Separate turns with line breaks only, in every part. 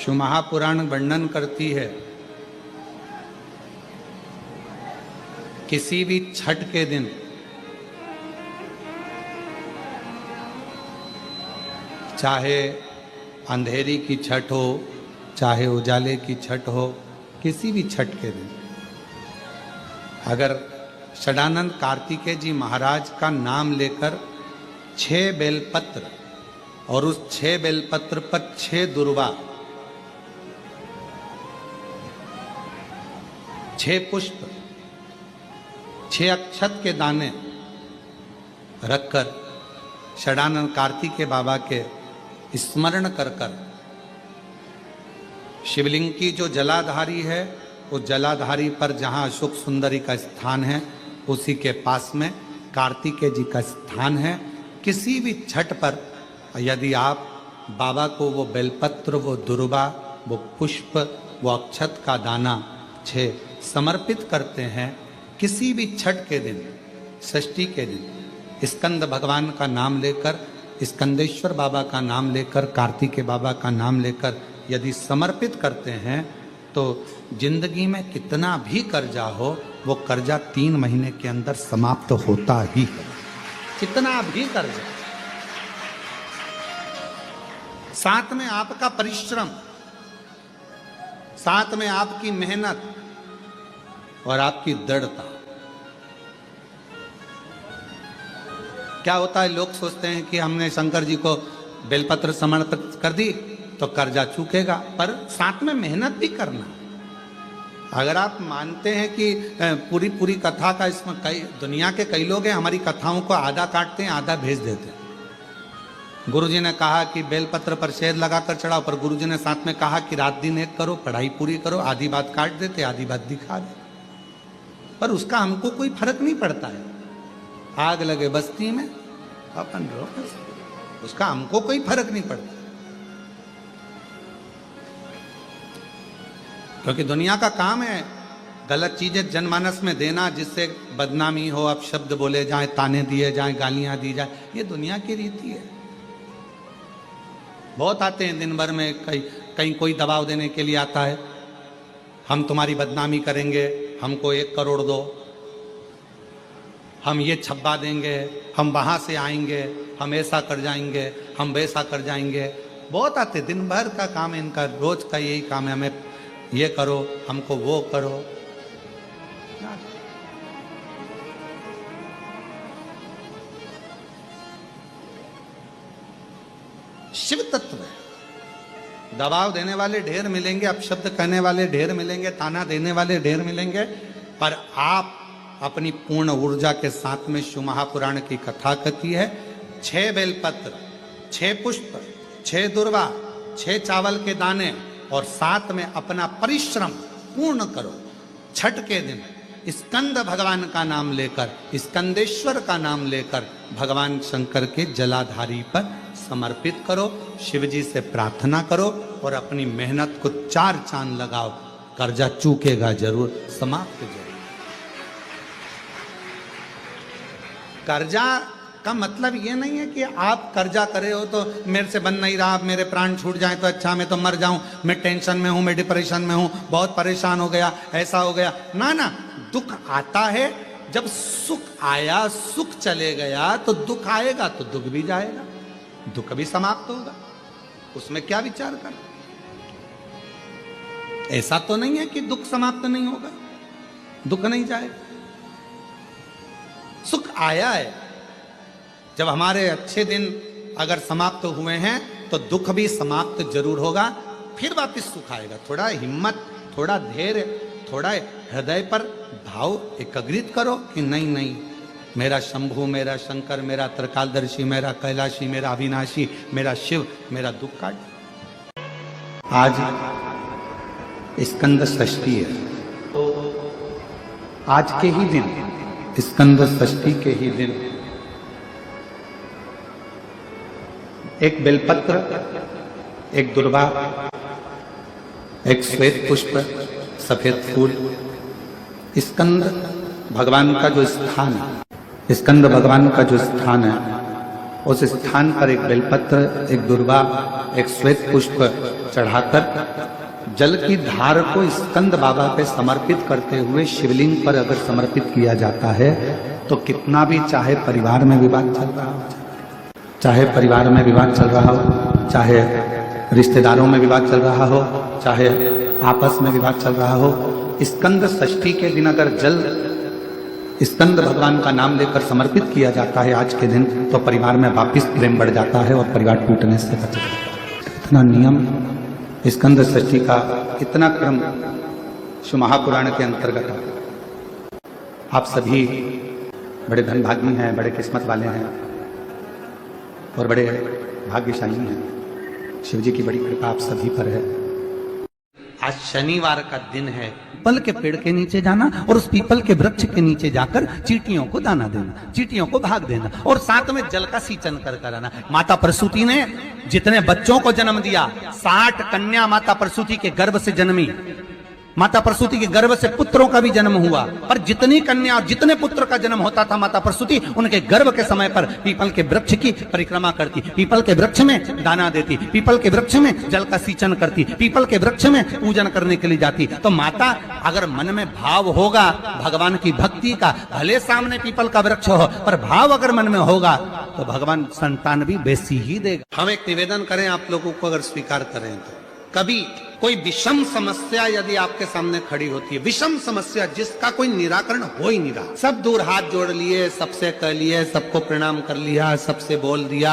शिव महापुराण वर्णन करती है किसी भी छठ के दिन चाहे अंधेरी की छठ हो, चाहे उजाले की छठ हो, किसी भी छठ के दिन अगर षडानंद कार्तिकेय जी महाराज का नाम लेकर 6 बेलपत्र और उस 6 बेलपत्र पर 6 दुर्वा, 6 पुष्प, 6 अक्षत के दाने रखकर षडानंद कार्तिकेय बाबा के स्मरण कर कर शिवलिंग की जो जलाधारी है, उस जलाधारी पर जहाँ अशोक सुंदरी का स्थान है, उसी के पास में कार्तिकेय जी का स्थान है। किसी भी छठ पर यदि आप बाबा को वो बेलपत्र, वो दुर्वा, वो पुष्प, वो अक्षत का दाना 6 समर्पित करते हैं, किसी भी छठ के दिन, षष्ठी के दिन स्कंद भगवान का नाम लेकर, स्कंदेश्वर बाबा का नाम लेकर, कार्तिकेय बाबा का नाम लेकर यदि समर्पित करते हैं तो जिंदगी में कितना भी कर्जा हो, वो कर्जा 3 महीने के अंदर समाप्त होता ही है। कितना भी कर्जा, साथ में आपका परिश्रम, साथ में आपकी मेहनत और आपकी दृढ़ता। क्या होता है, लोग सोचते हैं कि हमने शंकर जी को बेलपत्र समर्पित कर दी तो कर्जा चूकेगा, पर साथ में मेहनत भी करना। अगर आप मानते हैं कि पूरी कथा का इसमें कई दुनिया के कई लोग हैं, हमारी कथाओं को आधा काटते हैं, आधा भेज देते हैं। गुरुजी ने कहा कि बेलपत्र पर शहद लगाकर चढ़ाओ, पर गुरुजी ने साथ में कहा कि रात दिन एक करो, पढ़ाई पूरी करो, आधी बात काट देते, आधी बात दिखा दे, पर उसका हमको कोई फर्क नहीं पड़ता है। आग लगे बस्ती में अपन रहो, उसका हमको कोई फर्क नहीं पड़ता, क्योंकि दुनिया का काम है गलत चीजें जनमानस में देना, जिससे बदनामी हो, अपशब्द बोले जाए, ताने दिए जाए, गालियां दी जाए। ये दुनिया की रीति है। बहुत आते हैं दिन भर में, कहीं कोई दबाव देने के लिए आता है, हम तुम्हारी बदनामी करेंगे, हमको 1 करोड़ दो, हम ये छब्बा देंगे, हम वहां से आएंगे, हम ऐसा कर जाएंगे, हम वैसा कर जाएंगे। बहुत आते, दिन भर का काम है इनका, रोज का यही काम है, हमें ये करो, हमको वो करो। शिव तत्व है। दबाव देने वाले ढेर मिलेंगे, अपशब्द कहने वाले ढेर मिलेंगे, ताना देने वाले ढेर मिलेंगे, पर आप अपनी पूर्ण ऊर्जा के साथ में शिव महापुराण की कथा कहती है। 6 बेलपत्र, 6 पुष्प, 6 दुर्वा, 6 चावल के दाने और साथ में अपना परिश्रम पूर्ण करो। छठ के दिन स्कंद भगवान का नाम लेकर, स्कंदेश्वर का नाम लेकर भगवान शंकर के जलाधारी पर समर्पित करो, शिव जी से प्रार्थना करो और अपनी मेहनत को 4 चांद लगाओ। कर्जा चूकेगा जरूर, समाप्त जरूर। कर्जा का मतलब ये नहीं है कि आप कर्जा करे हो तो मेरे से बन नहीं रहा, मेरे प्राण छूट जाए तो अच्छा, मैं तो मर जाऊं, मैं टेंशन में हूं, मैं डिप्रेशन में हूं, बहुत परेशान हो गया, ऐसा हो गया। ना ना, दुख आता है। जब सुख आया, सुख चले गया, तो दुख आएगा तो दुख भी जाएगा, दुख भी समाप्त होगा, उसमें क्या विचार कर। ऐसा तो नहीं है कि दुख समाप्त नहीं होगा, दुख नहीं जाएगा। सुख आया है, जब हमारे अच्छे दिन अगर समाप्त हुए हैं तो दुख भी समाप्त जरूर होगा, फिर वापस सुख आएगा। थोड़ा हिम्मत, थोड़ा धैर्य, थोड़ा हृदय पर भाव एकाग्रित करो कि नहीं नहीं, मेरा शंभु, मेरा शंकर, मेरा त्रिकालदर्शी, मेरा कैलाशी, मेरा अविनाशी, मेरा शिव मेरा दुख काट। आज स्कंद षष्ठी है, आज के ही दिन, स्कंद षष्ठी के ही दिन एक बेलपत्र, एक दुर्वा, एक श्वेत पुष्प, सफेद फूल, स्कंद भगवान का जो स्थान है, स्कंद भगवान का जो स्थान है उस स्थान पर एक बेलपत्र, एक दुर्वा, एक श्वेत पुष्प चढ़ाकर जल की धार को स्कंद बाबा पे समर्पित करते हुए शिवलिंग पर अगर समर्पित किया जाता है तो कितना भी, चाहे परिवार में विवाद चल रहा हो, चाहे परिवार में विवाद चल रहा हो, चाहे रिश्तेदारों में विवाद चल रहा हो, चाहे आपस में विवाद चल रहा हो, स्कंद षष्ठी के दिन अगर जल स्कंद भगवान का नाम लेकर समर्पित किया जाता है आज के दिन, तो परिवार में वापिस प्रेम बढ़ जाता है और परिवार टूटने से बच जाता है। इतना नियम स्कंद षष्ठी का, इतना क्रम शिव महापुराण के अंतर्गत है। आप सभी बड़े धनभागी हैं, बड़े किस्मत वाले हैं और बड़े भाग्यशाली हैं। शिव जी की बड़ी कृपा आप सभी पर है। आज शनिवार का दिन है। पीपल के पेड़ के नीचे जाना और उस पीपल के वृक्ष के नीचे जाकर चींटियों को दाना देना, चींटियों को भाग देना और साथ में जल का सींचन कर आना। माता प्रसूति ने जितने बच्चों को जन्म दिया, 60 कन्या माता प्रसूति के गर्भ से जन्मी। माता प्रसूति के गर्भ से पुत्रों का भी जन्म हुआ, पर जितनी कन्या और जितने पुत्र का जन्म होता था माता प्रसूति उनके गर्भ के समय पर पीपल के वृक्ष की परिक्रमा करती, पीपल के वृक्ष में दाना देती, पीपल के वृक्ष में जल का सींचन करती, पीपल के वृक्ष में पूजन करने के लिए जाती। तो माता अगर मन में भाव होगा भगवान की भक्ति का, भले सामने पीपल का वृक्ष हो, पर भाव अगर मन में होगा तो भगवान संतान भी वैसी ही देगा। हम एक निवेदन करें आप लोगों को, अगर स्वीकार करें तो कभी कोई विषम समस्या यदि आपके सामने खड़ी होती है, विषम समस्या जिसका कोई निराकरण हो ही नहीं रहा, सब दूर हाथ जोड़ लिए, सबसे कह लिए, सबको प्रणाम कर लिया, सबसे बोल दिया,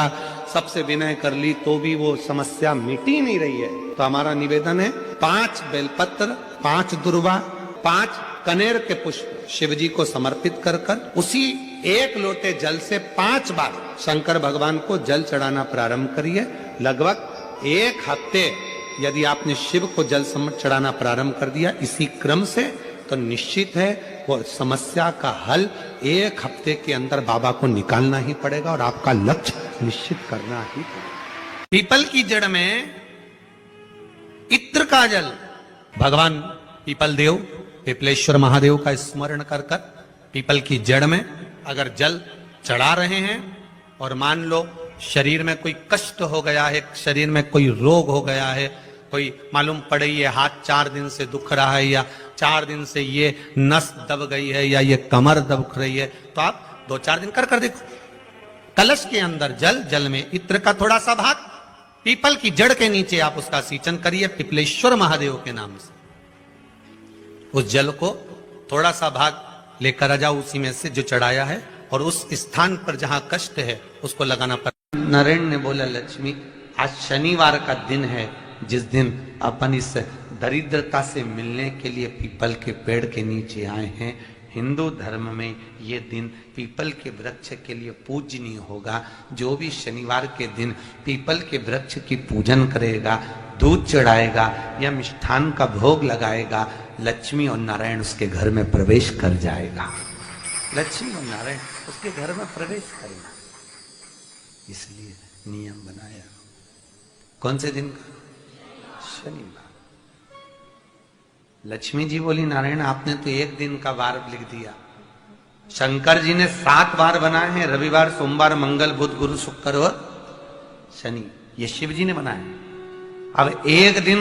सबसे विनय कर ली, तो भी वो समस्या मिटी नहीं रही है, तो हमारा निवेदन है 5 बेलपत्र, 5 दुर्वा, 5 कनेर के पुष्प शिव जी को समर्पित कर उसी 1 लोटे जल से 5 बार शंकर भगवान को जल चढ़ाना प्रारंभ करिए। लगभग 1 हफ्ते यदि आपने शिव को जल चढ़ाना प्रारंभ कर दिया इसी क्रम से, तो निश्चित है वो समस्या का हल 1 हफ्ते के अंदर बाबा को निकालना ही पड़ेगा और आपका लक्ष्य निश्चित करना ही पड़ेगा। पीपल की जड़ में इत्र का जल, भगवान पीपल देव, पीपलेश्वर महादेव का स्मरण कर पीपल की जड़ में अगर जल चढ़ा रहे हैं और मान लो शरीर में कोई कष्ट हो गया है, शरीर में कोई रोग हो गया है, कोई मालूम पड़े ये हाथ 4 दिन से दुख रहा है, या 4 दिन से ये नस दब गई है, या ये कमर दब रही है, तो आप 2-4 दिन कर देखो। कलश के अंदर जल में इत्र का थोड़ा सा भाग, पीपल की जड़ के नीचे आप उसका सींचन करिए पीपलेश्वर महादेव के नाम से। उस जल को थोड़ा सा भाग लेकर आ जाओ उसी में से जो चढ़ाया है, और उस स्थान पर जहां कष्ट है उसको लगाना पड़ेगा। नारायण ने बोला, लक्ष्मी आज शनिवार का दिन है जिस दिन अपन इस दरिद्रता से मिलने के लिए पीपल के पेड़ के नीचे आए हैं। हिंदू धर्म में ये दिन पीपल के वृक्ष के लिए पूजनीय होगा। जो भी शनिवार के दिन पीपल के वृक्ष की पूजन करेगा, दूध चढ़ाएगा या मिष्ठान का भोग लगाएगा, लक्ष्मी और नारायण उसके घर में प्रवेश कर जाएगा। लक्ष्मी और नारायण उसके घर में प्रवेश करेगा, इसलिए नियम बनाया। कौन से दिन का? शनिवार। लक्ष्मी जी बोली, नारायण आपने तो 1 दिन का वार लिख दिया। शंकर जी ने 7 वार बनाए हैं, रविवार, सोमवार, मंगल, बुध, गुरु, शुक्र और शनि, ये शिव जी ने बनाया। अब 1 दिन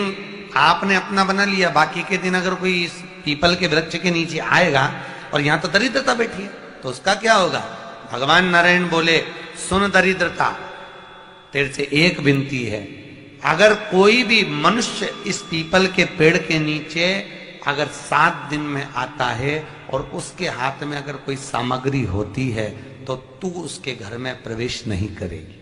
आपने अपना बना लिया, बाकी के दिन अगर कोई इस पीपल के वृक्ष के नीचे आएगा और यहां तो दरिद्रता बैठी है, तो उसका क्या होगा? भगवान नारायण बोले, सुन दरिद्रता, तेरे से एक विनती है, अगर कोई भी मनुष्य इस पीपल के पेड़ के नीचे अगर 7 दिन में आता है और उसके हाथ में अगर कोई सामग्री होती है तो तू उसके घर में प्रवेश नहीं करेगी।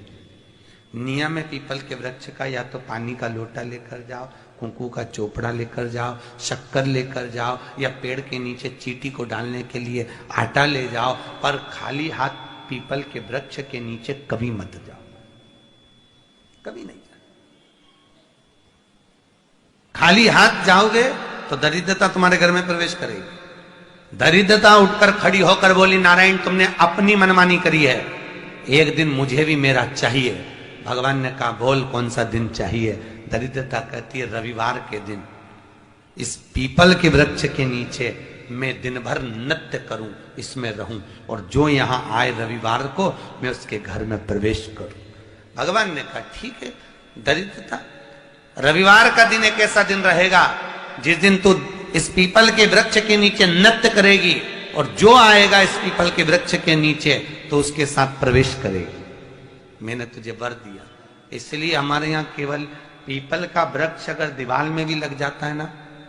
नियम है पीपल के वृक्ष का, या तो पानी का लोटा लेकर जाओ, कुंकू का चोपड़ा लेकर जाओ, शक्कर लेकर जाओ, या पेड़ के नीचे चींटी को डालने के लिए आटा ले जाओ, पर खाली हाथ पीपल के वृक्ष के नीचे कभी मत जाओ, कभी नहीं जाओ। खाली हाथ जाओगे तो दरिद्रता तुम्हारे घर में प्रवेश करेगी। दरिद्रता उठकर खड़ी होकर बोली, नारायण तुमने अपनी मनमानी करी है, एक दिन मुझे भी मेरा चाहिए। भगवान ने कहा, बोल कौन सा दिन चाहिए? दरिद्रता कहती है, रविवार के दिन इस पीपल के वृक्ष के नीचे मैं दिन भर नृत्य करूं, इसमें रहूं, और जो यहां आए रविवार को मैं उसके घर में प्रवेश करूं। भगवान ने कहा ठीक है। दरिद्रता, रविवार का दिन एक ऐसा दिन रहेगा जिस दिन तू इस पीपल के वृक्ष के नीचे नृत्य करेगी, और जो आएगा इस पीपल के वृक्ष के नीचे तो उसके साथ प्रवेश करेगी। मैंने तुझे वर दिया। इसलिए हमारे यहाँ केवल पीपल का वृक्ष अगर दीवार में भी लग जाता है ना,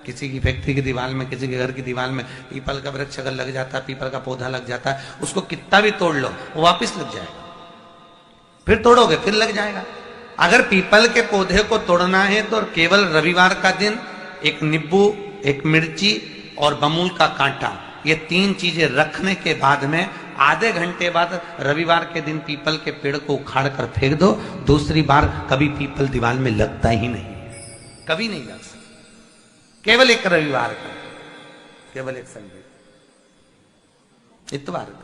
किसी की फैक्ट्री की दीवार में, किसी के घर की दीवार में पीपल का वृक्ष अगर लग जाता है, पीपल का पौधा लग जाता है, उसको कितना भी तोड़ लो वो वापिस लग जाएगा। फिर तोड़ोगे फिर लग जाएगा। अगर पीपल के पौधे को तोड़ना है तो केवल रविवार का दिन एक नींबू, एक मिर्ची और बमूल का कांटा, ये 3 चीजें रखने के बाद में आधे घंटे बाद रविवार के दिन पीपल के पेड़ को उखाड़ कर फेंक दो। दूसरी बार कभी पीपल दीवार में लगता ही नहीं, कभी नहीं लग सकता। केवल एक रविवार का, केवल एक संडे, इतवार का।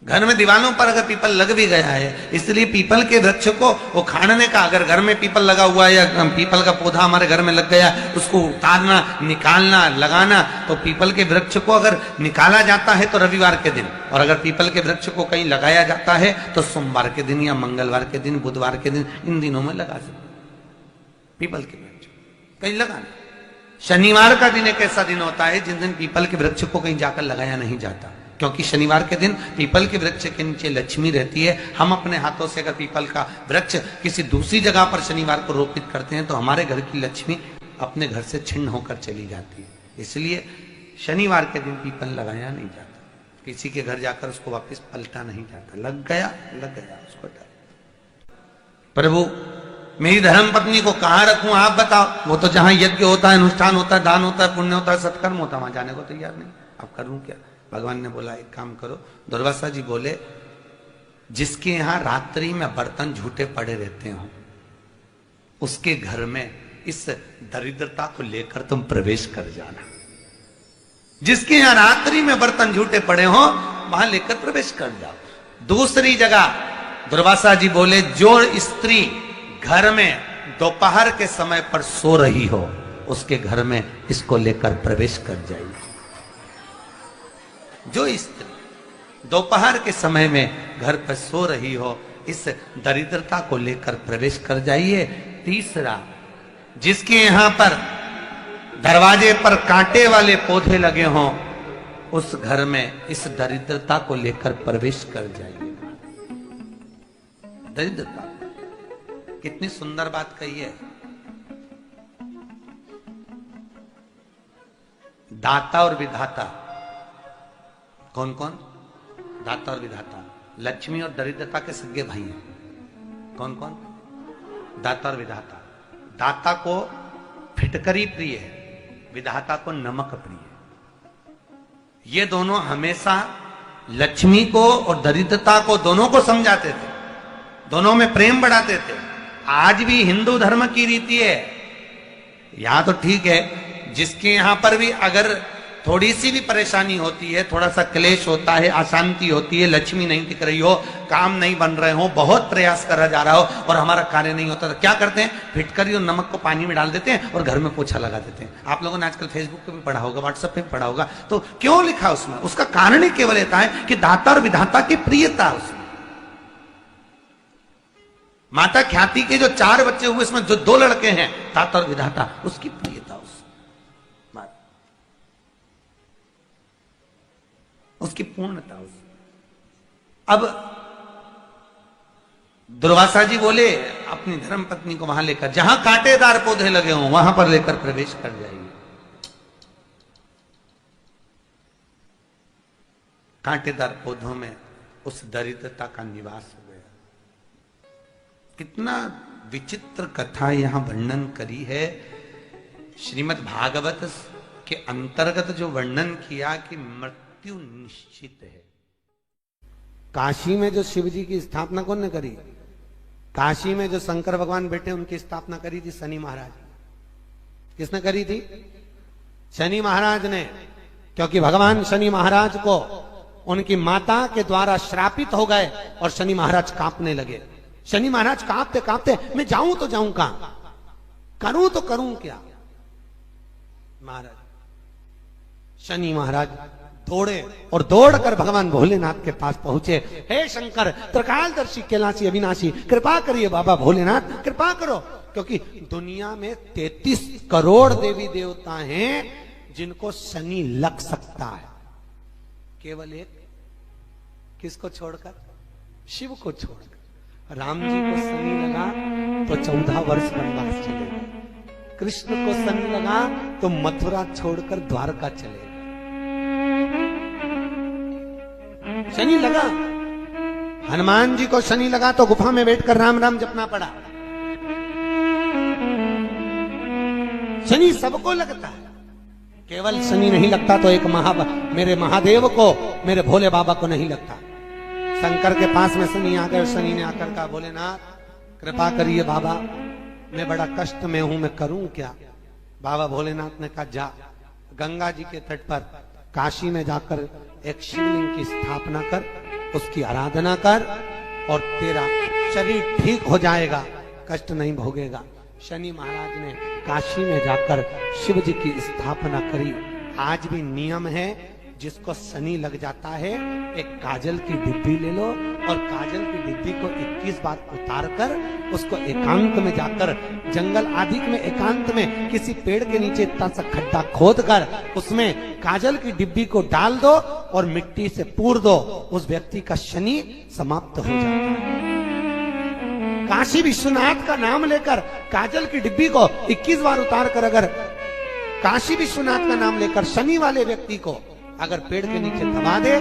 घर में दीवारों पर अगर पीपल लग भी गया है, इसलिए पीपल के वृक्ष को उखाड़ने का, अगर घर में पीपल लगा हुआ है या पीपल का पौधा हमारे घर में लग गया, उसको उतारना, निकालना, लगाना, तो पीपल के वृक्ष को अगर निकाला जाता है तो रविवार के दिन, और अगर पीपल के वृक्ष को कहीं लगाया जाता है तो सोमवार के दिन या मंगलवार के दिन, बुधवार के दिन, इन दिनों में लगा सकते पीपल के वृक्ष कहीं लगाना। शनिवार का दिन एक ऐसा दिन होता है जिस दिन पीपल के वृक्ष को कहीं जाकर लगाया नहीं जाता, क्योंकि शनिवार के दिन पीपल के वृक्ष के नीचे लक्ष्मी रहती है। हम अपने हाथों से अगर पीपल का वृक्ष किसी दूसरी जगह पर शनिवार को रोपित करते हैं तो हमारे घर की लक्ष्मी अपने घर से छिन्न होकर चली जाती है। इसलिए शनिवार के दिन पीपल लगाया नहीं जाता, किसी के घर जाकर उसको वापस पलटा नहीं जाता। लग गया उसको डाल। प्रभु मेरी धर्म पत्नी को कहां रखूं आप बताओ? वो तो जहां यज्ञ होता है, अनुष्ठान होता है, दान होता है, पुण्य होता है, सत्कर्म होता है, वहां जाने को तैयार नहीं। अब करूं क्या? भगवान ने बोला एक काम करो। दुर्वासा जी बोले जिसके यहां रात्रि में बर्तन झूठे पड़े रहते हो उसके घर में इस दरिद्रता को लेकर तुम प्रवेश कर जाना। जिसके यहां रात्रि में बर्तन झूठे पड़े हो वहां लेकर प्रवेश कर जाओ। दूसरी जगह दुर्वासा जी बोले जो स्त्री घर में दोपहर के समय पर सो रही हो उसके घर में इसको लेकर प्रवेश कर जाइए। जो स्त्री दोपहर के समय में घर पर सो रही हो इस दरिद्रता को लेकर प्रवेश कर जाइए। तीसरा, जिसके यहां पर दरवाजे पर कांटे वाले पौधे लगे हों उस घर में इस दरिद्रता को लेकर प्रवेश कर जाइए। दरिद्रता, कितनी सुंदर बात कही है। दाता और विधाता, कौन कौन? दाता और विधाता। लक्ष्मी और दरिद्रता के सगे भाई हैं। कौन कौन? दाता और विधाता। दाता को फिटकरी प्रिय है, विधाता को नमक प्रिय है। ये दोनों हमेशा लक्ष्मी को और दरिद्रता को दोनों को समझाते थे, दोनों में प्रेम बढ़ाते थे। आज भी हिंदू धर्म की रीति है। यहां तो ठीक है, जिसके यहां पर भी अगर थोड़ी सी भी परेशानी होती है, थोड़ा सा क्लेश होता है, अशांति होती है, लक्ष्मी नहीं दिख रही हो, काम नहीं बन रहे हो, बहुत प्रयास करा जा रहा हो और हमारा कार्य नहीं होता, तो क्या करते हैं? फिटकरी और नमक को पानी में डाल देते हैं और घर में पोछा लगा देते हैं। आप लोगों ने आजकल फेसबुक पे भी पढ़ा होगा, व्हाट्सएप पे भी पढ़ा होगा। तो क्यों लिखा उसमें? उसका कारण ही केवल रहता है कि दाता और विधाता की प्रियता उसमें। माता ख्याति के जो 4 बच्चे हुए इसमें जो 2 लड़के हैं, दाता और विधाता, उसकी प्रियता उसकी पूर्णता उस। अब दुर्वासा जी बोले अपनी धर्म पत्नी को वहां लेकर, जहां कांटेदार पौधे लगे हों वहां पर लेकर प्रवेश कर जाइए। कांटेदार पौधों में उस दरिद्रता का निवास हो गया। कितना विचित्र कथा यहां वर्णन करी है। श्रीमद् भागवत के अंतर्गत जो वर्णन किया कि मृत्यु निश्चित है। काशी में जो शिव जी की स्थापना कौन ने करी? काशी में जो शंकर भगवान बैठे उनकी स्थापना करी थी शनि महाराज। किसने करी थी? शनि महाराज ने। क्योंकि भगवान शनि महाराज को उनकी माता के द्वारा श्रापित हो गए और शनि महाराज कांपने लगे। शनि महाराज कांपते कांपते, मैं जाऊं तो जाऊं कहां, करूं तो करूं क्या? महाराज
शनि महाराज दौड़े और दौड़कर भगवान भोलेनाथ के पास पहुंचे। हे शंकर, त्रिकालदर्शी, कैलाशी, अविनाशी, कृपा करिए बाबा भोलेनाथ, कृपा करो। क्योंकि दुनिया में 33 करोड़ देवी देवता हैं जिनको शनि लग सकता है, केवल एक, किसको छोड़कर? शिव को छोड़कर। राम जी को शनि लगा तो 14 वर्ष वनवास चले गए। कृष्ण को शनि लगा तो मथुरा छोड़कर द्वारका चले गए। शनि लगा। हनुमान जी को शनि लगा तो गुफा में बैठकर राम राम जपना पड़ा। शनि सबको लगता है, केवल शनि नहीं लगता तो एक मेरे महादेव को, मेरे भोले बाबा को नहीं लगता। शंकर के पास में शनि आ गए। शनि ने आकर कहा, भोलेनाथ कृपा करिए बाबा, मैं बड़ा कष्ट में हूं, मैं करूं क्या? बाबा भोलेनाथ ने कहा, जा गंगा जी के तट पर काशी में जाकर एक शिवलिंग की स्थापना कर, उसकी आराधना कर और तेरा शरीर ठीक हो जाएगा, कष्ट नहीं भोगेगा। शनि महाराज ने काशी में जाकर शिव जी की स्थापना करी। आज भी नियम है, जिसको शनि लग जाता है एक काजल की डिब्बी ले लो और काजल की डिब्बी को 21 बार उतार कर उसको एकांत में जाकर, जंगल आदि में एकांत में किसी पेड़ के नीचे इतना सा खड्डा खोद कर उसमें काजल की डिब्बी को डाल दो और मिट्टी से पूर दो, उस व्यक्ति का शनि समाप्त हो जाता है। काशी विश्वनाथ का नाम लेकर काजल की डिब्बी को 21 बार उतार कर अगर काशी विश्वनाथ का नाम लेकर शनि वाले व्यक्ति को अगर पेड़ के नीचे दबा दे,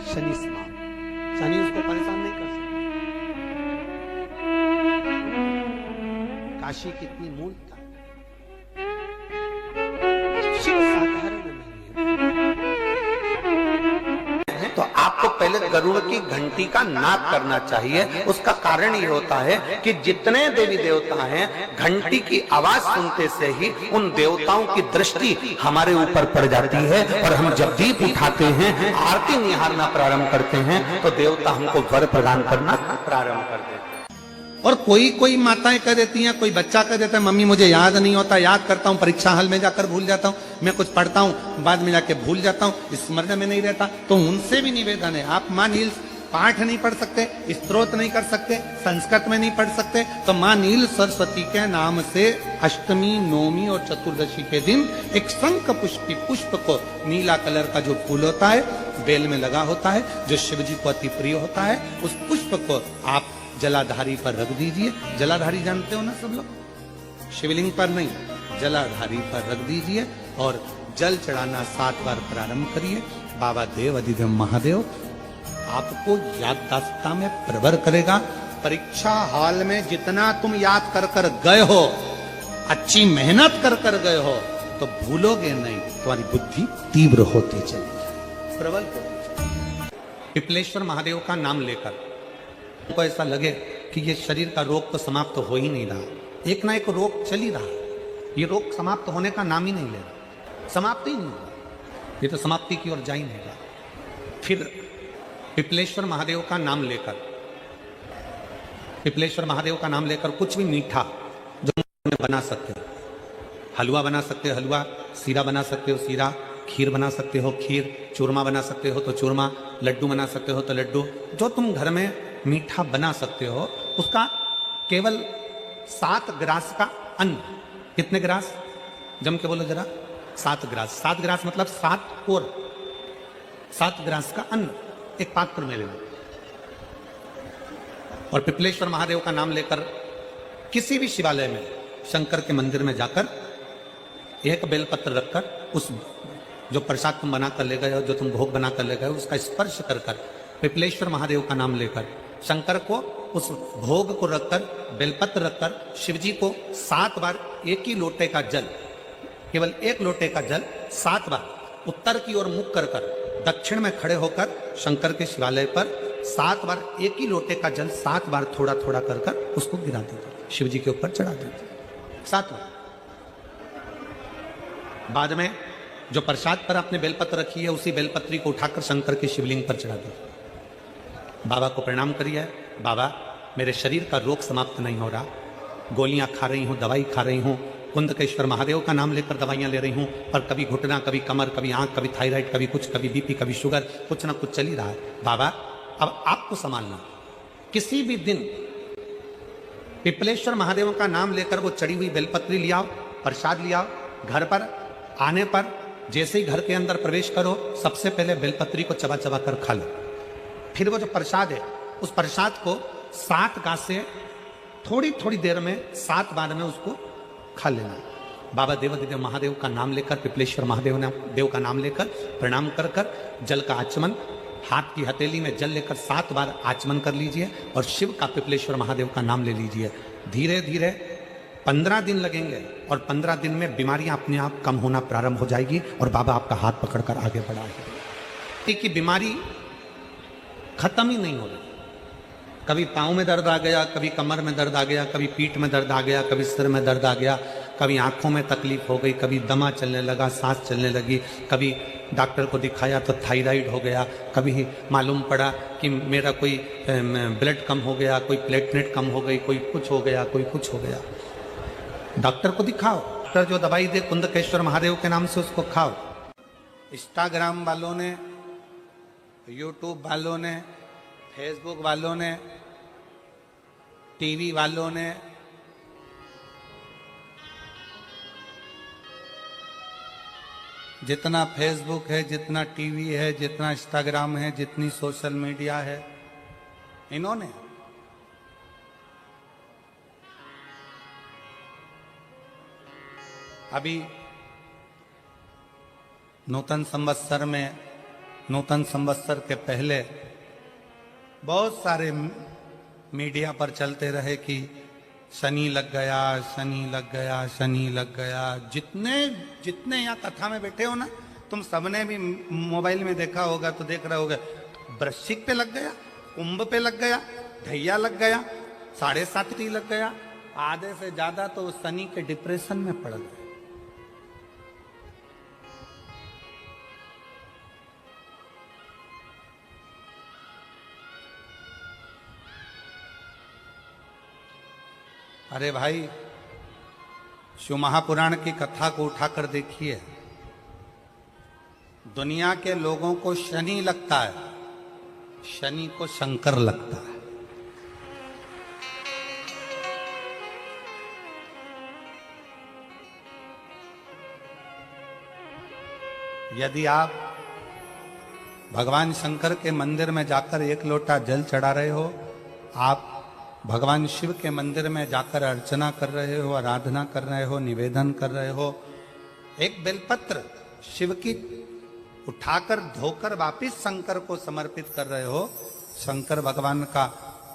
शनि समाप्त, शनि उसको परेशान नहीं कर सकता। काशी कितनी मूलता, शिव साधारण नहीं है। तो आपको पहले गरुड़ की घंटी का नाद करना चाहिए। उसका कारण ये होता है कि जितने देवी देवता हैं, घंटी की आवाज सुनते से ही उन देवताओं की दृष्टि हमारे ऊपर पड़ जाती है और हम जब दीप उठाते हैं, आरती निहारना प्रारंभ करते हैं तो देवता हमको वर प्रदान करना प्रारंभ कर देते हैं।
और कोई माताएं कह देती हैं, कोई बच्चा कह देता है, मम्मी मुझे याद नहीं होता, याद करता हूँ परीक्षा हॉल में जाकर भूल जाता हूँ, मैं कुछ पढ़ता हूँ बाद में जाके भूल जाता हूँ, स्मरण में नहीं रहता। तो उनसे भी निवेदन है, आप माँ नील पाठ नहीं पढ़ सकते, स्तोत्र नहीं कर सकते, संस्कृत में नहीं पढ़ सकते, तो माँ नील सरस्वती के नाम से अष्टमी, नवमी और चतुर्दशी के दिन एक शंख पुष्प को, नीला कलर का जो फूल होता है बेल में लगा होता है, जो शिव जी को अति प्रिय होता है, उस पुष्प को आप जलाधारी पर रख दीजिए। जलाधारी जानते हो ना सब लोग, शिवलिंग पर नहीं, जलाधारी पर रख दीजिए और जल चढ़ाना 7 बार प्रारंभ करिए। बाबा देव अधिदेव महादेव आपको याददाश्तता में प्रवर करेगा। परीक्षा हॉल में जितना तुम याद कर कर गए हो, अच्छी मेहनत कर कर गए हो, तो भूलोगे नहीं, तुम्हारी बुद्धि तीव्र होती चलेगी, प्रबल होती चलेगी। पिपलेश्वर महादेव का नाम लेकर को ऐसा लगे कि ये शरीर का रोग तो समाप्त हो ही नहीं रहा, एक ना एक रोग चल ही रहा, ये रोग समाप्त होने का नाम ही नहीं ले रहा, समाप्त ही नहीं हो रहा, ये तो समाप्ति की ओर जा ही नहीं रहा। फिर पिपलेश्वर महादेव का नाम लेकर, पिपलेश्वर महादेव का नाम लेकर कुछ भी मीठा जो बना सकते हो, हलवा बना सकते हो हलवा, सीरा बना सकते हो सीरा, खीर बना सकते हो खीर, चूरमा बना सकते हो तो चूरमा, लड्डू बना सकते हो तो लड्डू, जो तुम घर में मीठा बना सकते हो उसका केवल 7 ग्रास का अन्न। कितने ग्रास? जम के बोलो जरा। 7 ग्रास। 7 ग्रास मतलब 7 कोर, 7 ग्रास का अन्न एक पात्र में लेना और पिपलेश्वर महादेव का नाम लेकर किसी भी शिवालय में, शंकर के मंदिर में जाकर एक बेलपत्र रखकर उस जो प्रसाद तुम बना कर ले गए हो, जो तुम भोग बना कर ले गए हो, उसका स्पर्श कर कर पिपलेश्वर महादेव का नाम लेकर शंकर को उस भोग को रखकर, बेलपत्र रखकर शिव जी को 7 बार एक ही लोटे का जल, केवल एक लोटे का जल 7 बार उत्तर की ओर मुख कर कर दक्षिण में खड़े होकर शंकर के शिवालय पर 7 बार एक ही लोटे का जल 7 बार थोड़ा थोड़ा कर कर उसको गिरा दीजिए, शिव जी के ऊपर चढ़ा दीजिए 7 बार। बाद में जो प्रसाद पर आपने बेलपत्र रखी है उसी बेलपत्री को उठाकर शंकर के शिवलिंग पर चढ़ा दीजिए। बाबा को प्रणाम करिए, बाबा मेरे शरीर का रोग समाप्त नहीं हो रहा, गोलियां खा रही हूं, दवाई खा रही हूं, कुंदकेश्वर महादेव का नाम लेकर दवाइयां ले रही हूं, पर कभी घुटना, कभी कमर, कभी आंख, कभी थायराइड, कभी कुछ, कभी बीपी, कभी शुगर, कुछ ना कुछ चल ही रहा है। बाबा अब आपको संभालना। किसी भी दिन पिपलेश्वर महादेव का नाम लेकर वो चढ़ी हुई बेलपत्री लियाओ, प्रसाद लियाओ। घर पर आने पर जैसे ही घर के अंदर प्रवेश करो, सबसे पहले बेलपत्री को चबा चबा कर खा लो। फिर वो जो प्रसाद है, उस प्रसाद को 7 गांठ से थोड़ी थोड़ी देर में 7 बार में उसको खा लेना। बाबा देवाधिदेव महादेव का नाम लेकर, पिपलेश्वर महादेव देव का नाम लेकर प्रणाम कर कर जल का आचमन, हाथ की हथेली में जल लेकर 7 बार आचमन कर लीजिए और शिव का, पिपलेश्वर महादेव का नाम ले लीजिए। धीरे धीरे 15 दिन लगेंगे और 15 दिन में बीमारियां अपने आप कम होना प्रारंभ हो जाएगी और बाबा आपका हाथ पकड़कर आगे बढ़ाएंगे। कि बीमारी खत्म ही नहीं हो रही। कभी पाँव में दर्द आ गया, कभी कमर में दर्द आ गया, कभी पीठ में दर्द आ गया, कभी सिर में दर्द आ गया, कभी आंखों में तकलीफ हो गई, कभी दमा चलने लगा, सांस चलने लगी, कभी डॉक्टर को दिखाया तो थायराइड हो गया, कभी मालूम पड़ा कि मेरा कोई ब्लड कम हो गया, कोई प्लेटलेट कम हो गई, कोई कुछ हो गया, कोई कुछ हो गया। डॉक्टर को दिखाओ, डॉक्टर जो दवाई दे कुंदकेश्वर महादेव के नाम से उसको खाओ। इंस्टाग्राम वालों ने, यूट्यूब वालों ने, फेसबुक वालों ने, टीवी वालों ने, जितना फेसबुक है, जितना टीवी है, जितना इंस्टाग्राम है, जितनी सोशल मीडिया है, इन्होंने अभी नूतन संवत्सर में, नूतन संवत्सर के पहले बहुत सारे मीडिया पर चलते रहे कि शनि लग गया, शनि लग गया, शनि लग गया। जितने जितने यहाँ कथा में बैठे हो ना, तुम सबने भी मोबाइल में देखा होगा तो देख रहे होगे, वृश्चिक पे लग गया, कुंभ पे लग गया, धैया लग गया, 7.5 लग गया, आधे से ज्यादा तो शनि के डिप्रेशन में पड़ गए। अरे भाई, शिव महापुराण की कथा को उठाकर देखिए। दुनिया के लोगों को शनि लगता है, शनि को शंकर लगता है। यदि आप भगवान शंकर के मंदिर में जाकर 1 लोटा जल चढ़ा रहे हो, आप भगवान शिव के मंदिर में जाकर अर्चना कर रहे हो, आराधना कर रहे हो, निवेदन कर रहे हो, एक बेलपत्र शिव की उठाकर धोकर वापिस शंकर को समर्पित कर रहे हो, शंकर भगवान का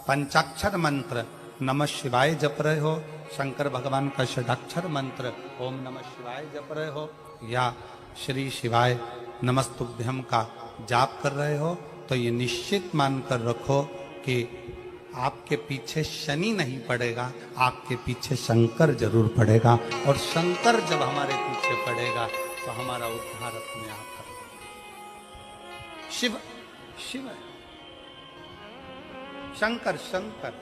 पंचाक्षर मंत्र नमः शिवाय जप रहे हो, शंकर भगवान का षडाक्षर मंत्र ओम नमः शिवाय जप रहे हो, या श्री शिवाय नमस्तुभ्यम का जाप कर रहे हो, तो ये निश्चित मानकर रखो कि आपके पीछे शनि नहीं पड़ेगा, आपके पीछे शंकर जरूर पड़ेगा। और शंकर जब हमारे पीछे पड़ेगा तो हमारा उद्धार अपने आप करेगा। शिव शिव है, शंकर शंकर।